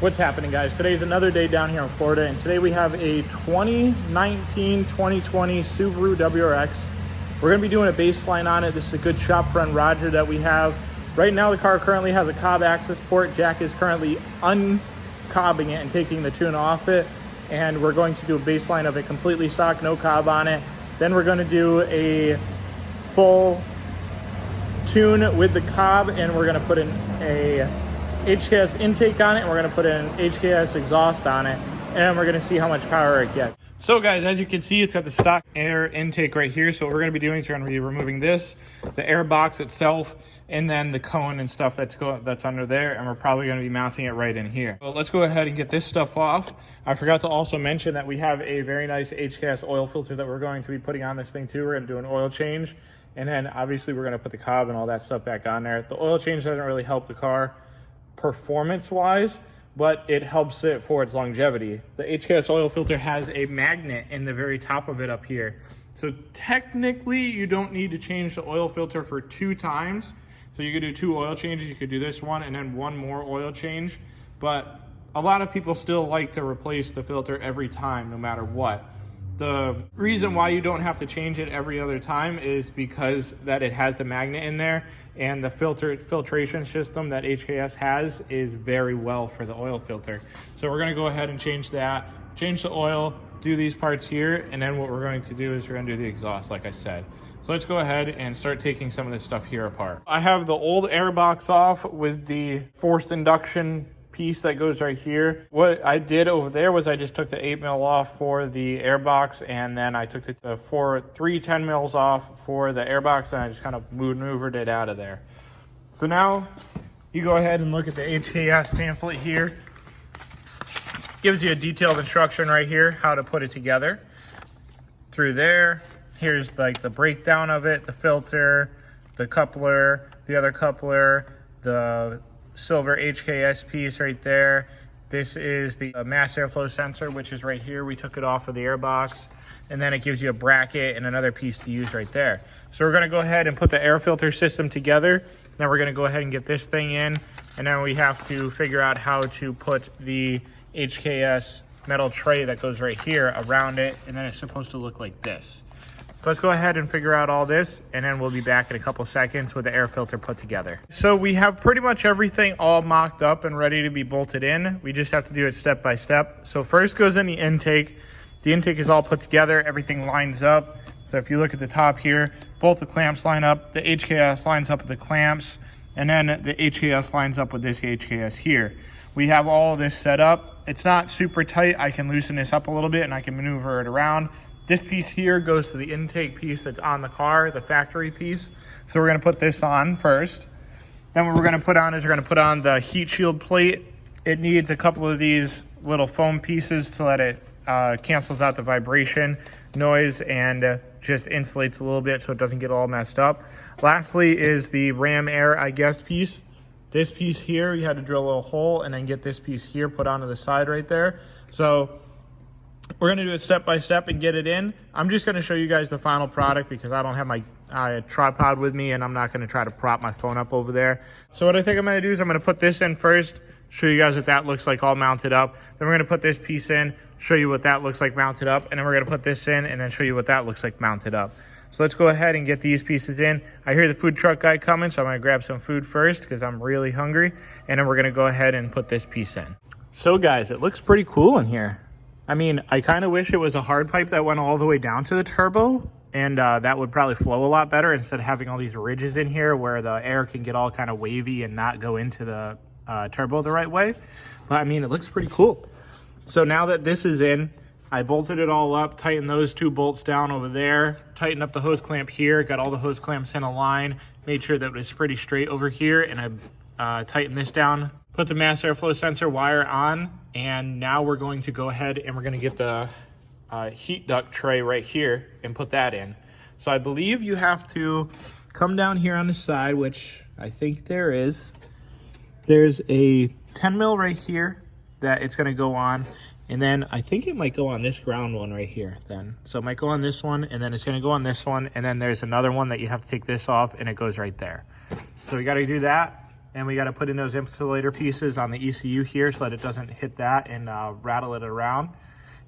What's happening, guys? Today's another day down here in Florida, and today we have a 2019-2020 Subaru WRX. We're going to be doing a baseline on it. This is a good shop friend Roger that we have. Right now the car currently has a cob access port. Jack is currently uncobbing it and taking the tune off it, and we're going to do a baseline of it completely stock, no cob on it. Then we're going to do a full tune with the cob, and we're going to put in a HKS intake on it, and we're going to put in HKS exhaust on it, and we're going to see how much power it gets. So guys, as you can see, it's got the stock air intake right here. So what we're going to be doing is we're going to be removing this, the air box itself, and then the cone and stuff that's under there, and we're probably going to be mounting it right in here. So let's go ahead and get this stuff off. I forgot to also mention that we have a very nice HKS oil filter that we're going to be putting on this thing too. We're going to do an oil change, and then obviously we're going to put the cob and all that stuff back on there. The oil change doesn't really help the car performance wise, but it helps it for its longevity. The HKS oil filter has a magnet in the very top of it up here. So technically you don't need to change the oil filter for 2 times. So you could do 2 oil changes. You could do this one and then 1 more oil change. But a lot of people still like to replace the filter every time, no matter what. The reason why you don't have to change it every other time is because that it has the magnet in there, and the filtration system that HKS has is very well for the oil filter. So we're going to go ahead and change that, change the oil, do these parts here, and then what we're going to do is we're going to do the exhaust like I said. So let's go ahead and start taking some of this stuff here apart. I have the old air box off with the forced induction piece that goes right here. What I did over there was I just took the 8 mil off for the air box, and then I took the 3 10 mils off for the air box, and I just kind of maneuvered it out of there. So now you go ahead and look at the HKS pamphlet here. Gives you a detailed instruction right here how to put it together. Through there, here's like the breakdown of it, the filter, the coupler, the other coupler, the silver HKS piece right there. This is the mass airflow sensor, which is right here. We took it off of the air box, and then it gives you a bracket and another piece to use right there. So we're going to go ahead and put the air filter system together. Then we're going to go ahead and get this thing in, and then we have to figure out how to put the HKS metal tray that goes right here around it, and then it's supposed to look like this. So let's go ahead and figure out all this, and then we'll be back in a couple seconds with the air filter put together. So we have pretty much everything all mocked up and ready to be bolted in. We just have to do it step by step. So first goes in the intake. The intake is all put together. Everything lines up. So if you look at the top here, both the clamps line up. The HKS lines up with the clamps, and then the HKS lines up with this HKS here. We have all of this set up. It's not super tight. I can loosen this up a little bit and I can maneuver it around. This piece here goes to the intake piece that's on the car, the factory piece. So we're going to put this on first. Then what we're going to put on is we're going to put on the heat shield plate. It needs a couple of these little foam pieces to let it cancels out the vibration, noise, and just insulates a little bit so it doesn't get all messed up. Lastly is the ram air, I guess, piece. This piece here, you had to drill a little hole and then get this piece here put onto the side right there. So we're going to do it step by step and get it in. I'm just going to show you guys the final product because I don't have my tripod with me, and I'm not going to try to prop my phone up over there. So what I think I'm going to do is I'm going to put this in first, show you guys what that looks like all mounted up. Then we're going to put this piece in, show you what that looks like mounted up, and then we're going to put this in and then show you what that looks like mounted up. So let's go ahead and get these pieces in. I hear the food truck guy coming, so I'm going to grab some food first because I'm really hungry, and then we're going to go ahead and put this piece in. So guys, it looks pretty cool in here. I mean, I kind of wish it was a hard pipe that went all the way down to the turbo, and that would probably flow a lot better instead of having all these ridges in here where the air can get all kind of wavy and not go into the turbo the right way. But I mean, it looks pretty cool. So now that this is in, I bolted it all up, tightened those 2 bolts down over there, tightened up the hose clamp here, got all the hose clamps in a line, made sure that it was pretty straight over here, and I tightened this down, put the mass airflow sensor wire on, and now we're going to go ahead and we're going to get the heat duct tray right here and put that in. So I believe you have to come down here on the side, which I think there's a 10 mil right here that it's going to go on. And then I think it might go on this ground one right here then. So it might go on this one, and then it's going to go on this one. And then there's another one that you have to take this off, and it goes right there. So we got to do that. And we got to put in those insulator pieces on the ECU here so that it doesn't hit that and rattle it around.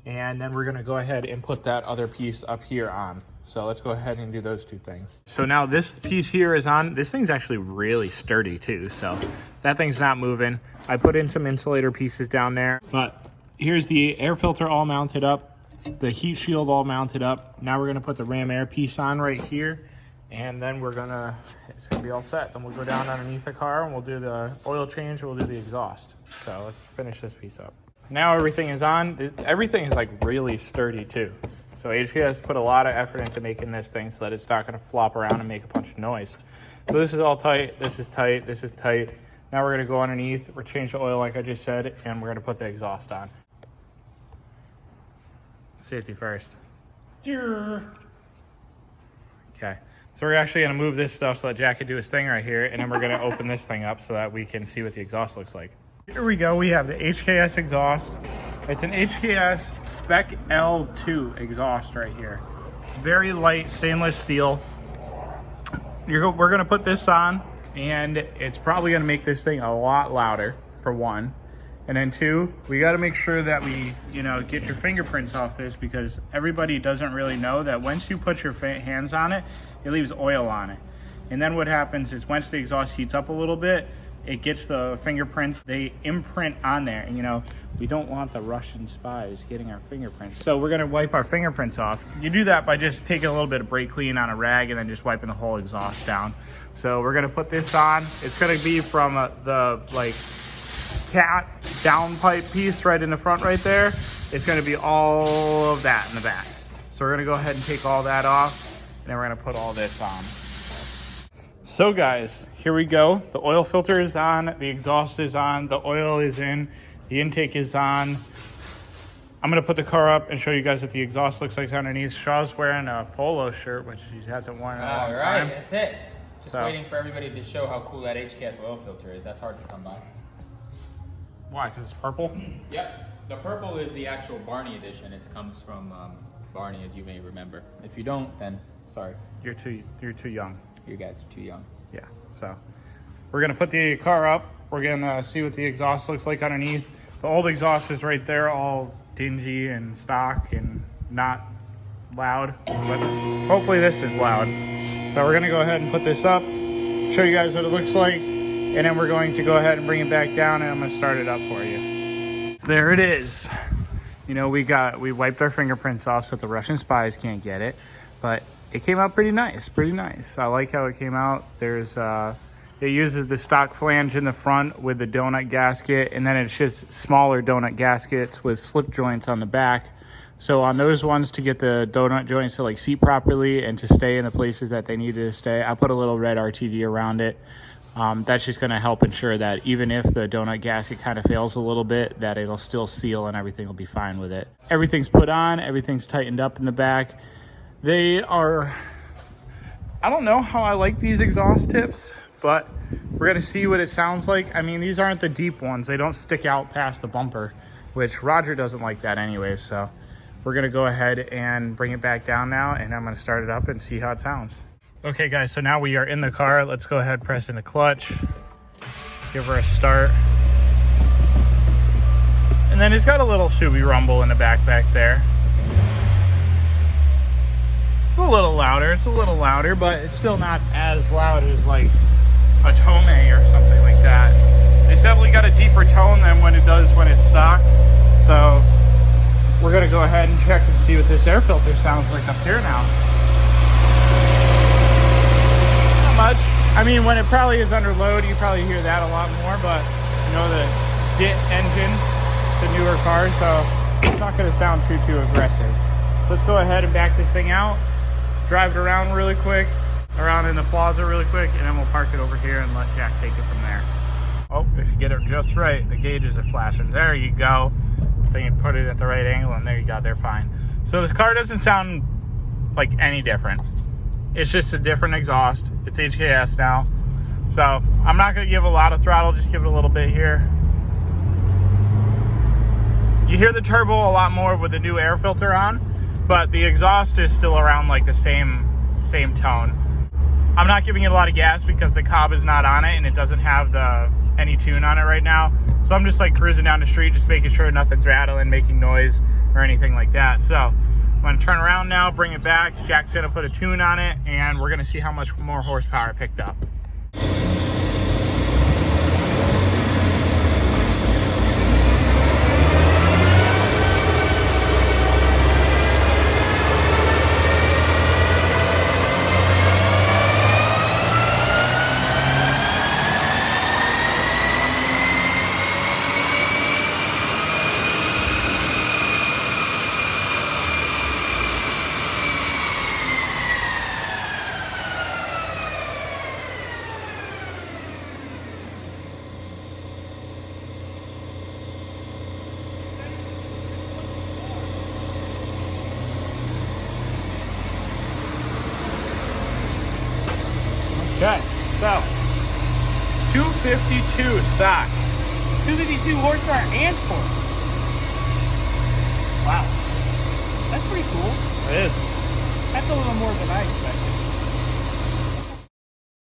And then we're going to go ahead and put that other piece up here on. So let's go ahead and do those two things. So now this piece here is on. This thing's actually really sturdy too. So that thing's not moving. I put in some insulator pieces down there. But here's the air filter all mounted up. The heat shield all mounted up. Now we're going to put the ram air piece on right here. And then it's gonna be all set. Then we'll go down underneath the car and we'll do the oil change, we'll do the exhaust. So let's finish this piece up. Now everything is on. Everything is like really sturdy too. So HKS put a lot of effort into making this thing so that it's not gonna flop around and make a bunch of noise. So this is all tight, this is tight, this is tight. Now we're gonna go underneath, we're change the oil like I just said, and we're gonna put the exhaust on. Safety first. Okay. So we're actually going to move this stuff so that Jack can do his thing right here, and then we're going to open this thing up so that we can see what the exhaust looks like. Here we go. We have the HKS exhaust. It's an HKS Spec L2 exhaust right here. It's very light stainless steel. We're going to put this on, and it's probably going to make this thing a lot louder, for one. And then two, we got to make sure that we, get your fingerprints off this, because everybody doesn't really know that once you put your hands on it, it leaves oil on it. And then what happens is once the exhaust heats up a little bit, it gets the fingerprints, they imprint on there. And we don't want the Russian spies getting our fingerprints. So we're gonna wipe our fingerprints off. You do that by just taking a little bit of brake clean on a rag and then just wiping the whole exhaust down. So we're gonna put this on. It's gonna be from the cat downpipe piece right in the front right there. It's going to be all of that in the back. So we're going to go ahead and take all that off, and then we're going to put all this on. So guys, here we go. The oil filter is on, the exhaust is on, the oil is in, the intake is on. I'm going to put the car up and show you guys what the exhaust looks like underneath. Shaw's wearing a polo shirt, which he hasn't worn in a long time. All right, that's it. Just waiting for everybody to show how cool that HKS oil filter is. That's hard to come by. Why? Because it's purple? Yep. The purple is the actual Barney edition. It comes from Barney, as you may remember. If you don't, then sorry. You're too young. You guys are too young. Yeah. So we're gonna put the car up. We're gonna see what the exhaust looks like underneath. The old exhaust is right there, all dingy and stock and not loud. But hopefully this is loud. So we're gonna go ahead and put this up, show you guys what it looks like. And then we're going to go ahead and bring it back down, and I'm going to start it up for you. So there it is. We wiped our fingerprints off so that the Russian spies can't get it, but it came out pretty nice, I like how it came out. It uses the stock flange in the front with the donut gasket, and then it's just smaller donut gaskets with slip joints on the back. So on those ones, to get the donut joints to seat properly and to stay in the places that they needed to stay, I put a little red RTD around it. That's just going to help ensure that even if the donut gasket kind of fails a little bit, that it'll still seal and everything will be fine with it. Everything's put on, everything's tightened up in the back. I don't know how I like these exhaust tips, but we're going to see what it sounds like. I mean, these aren't the deep ones. They don't stick out past the bumper, which Roger doesn't like that anyway. So we're going to go ahead and bring it back down now, and I'm going to start it up and see how it sounds. Okay guys, so now we are in the car. Let's go ahead, press in the clutch, give her a start. And then it's got a little Subi rumble in the back there. It's a little louder, but it's still not as loud as like a Tome or something like that. It's definitely got a deeper tone than when it does when it's stock. So we're gonna go ahead and check and see what this air filter sounds like up here now. Much. I mean, when it probably is under load, you probably hear that a lot more, but the DIT engine, it's a newer car, so it's not going to sound too aggressive. Let's go ahead and back this thing out, drive it around really quick, around in the plaza really quick, and then we'll park it over here and let Jack take it from there. Oh, if you get it just right, the gauges are flashing. There you go. Then you put it at the right angle, and there you go, they're fine. So this car doesn't sound like any different. It's just a different exhaust. It's HKS now. So I'm not gonna give a lot of throttle, just give it a little bit here. You hear the turbo a lot more with the new air filter on, but the exhaust is still around like the same tone. I'm not giving it a lot of gas because the cob is not on it and it doesn't have any tune on it right now. So I'm just like cruising down the street, just making sure nothing's rattling, making noise or anything like that. So I'm gonna turn around now, bring it back. Jack's gonna put a tune on it and we're gonna see how much more horsepower it picked up. Okay, so 252 stock, 252 horsepower and torque. Wow, that's pretty cool. It is. That's a little more than I expected.